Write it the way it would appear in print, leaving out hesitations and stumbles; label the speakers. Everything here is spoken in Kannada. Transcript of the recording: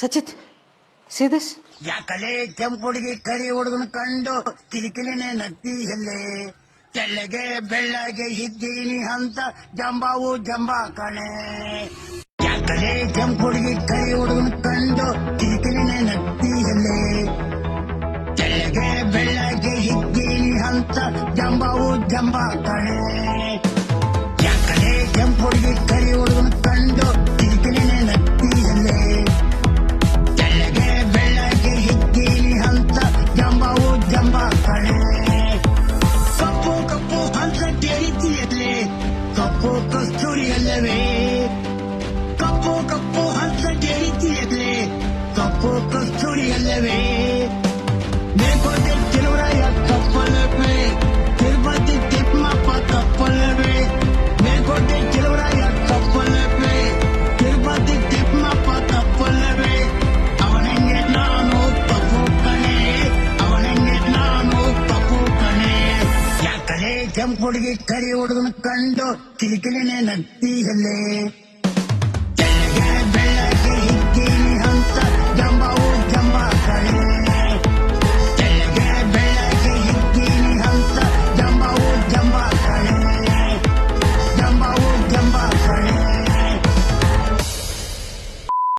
Speaker 1: Sachit see this?
Speaker 2: ಯಾಕಲೆ ಕೆಂಪು ಹುಡುಗಿ ಕರಿ ಹುಡುಗನ ಕಂಡು ಕಿರಿಕಿರಿನೇ ನಗ್ತೀಯಲ್ಲೇ ತೆಳ್ಳಗೆ ಬೆಳ್ಳಗೆ ಇದ್ದೀನಿ ಅಂತ ಜಂಬಾವು ಜಂಬಾ ಕಣೆ. ಯಾಕಲೆ ಕೆಂಪು ಹುಡುಗಿ ಕರಿ ಹುಡುಗನ ಕಂಡು ಕಿರಿಕಿರಿನೇ ನಗ್ತೀಯಲ್ಲೇ ತೆಳ್ಳಗೆ ಬೆಳ್ಳಗೆ ಇದ್ದೀನಿ ಅಂತ ಜಂಬಾವು ಜಂಬಾ ಕಣೆ. ಯಾಕಲೆ ಕೆಂಪು ಹುಡುಗಿ ಕರಿ ಹುಡುಗನ ಕಂಡು ಕಿರಿಕಿರಿನೇ ನಗ್ತೀಯಲ್ಲೇ ತೆಳ್ಳಗೆ ಬೆಳ್ಳಗೆ ಇದ್ದೀನಿ ಅಂತ ಜಂಬಾವು ಜಂಬಾ ಕಣೆ. ಕಪ್ಪು ಕಪ್ಪು ಅಂತ ಕೇಳಿದ್ದೀಯಲ್ಲೇ ಕಪ್ಪು ಕಸ್ತೂರಿಯಲ್ಲವೇ ಕಪ್ಪು ಕಪ್ಪು ಅಂತ ಕೇಳಿದ್ದೀಯಲ್ಲೇ ಕಪ್ಪು ಕಸ್ತೂರಿಯಲ್ಲವೇ ಬೇಕೋಟೆ ತಿರುವರಾಯ ಕಪ್ಪಲ್ಲವೇ ತಿರುಪತಿ ತಿಮ್ಮಪ್ಪ ಕಪ್ಪಲ್ಲವೇ ಬೇಕೋಟೆ ತಿರುವರಾಯ ಕಪ್ಪಲ್ಲವೇ ತಿರುಪತಿ ತಿಮ್ಮಪ್ಪ ಕಪ್ಪಲ್ಲವೇ ಅವನಿಗೆ ನಾನು ಕಪ್ಪು ಕಣೆ ಅವನಿಗೆ ನಾನು ಕಪ್ಪು ಕಣೆ. ಯಾಕಲೆ ಕೆಂಪು ಹುಡುಗಿ ಕರಿ ಹುಡುಗನ ಕಂಡು ಕಿರಿಕಿರಿನೇ ನಗ್ತೀಯಲ್ಲೇ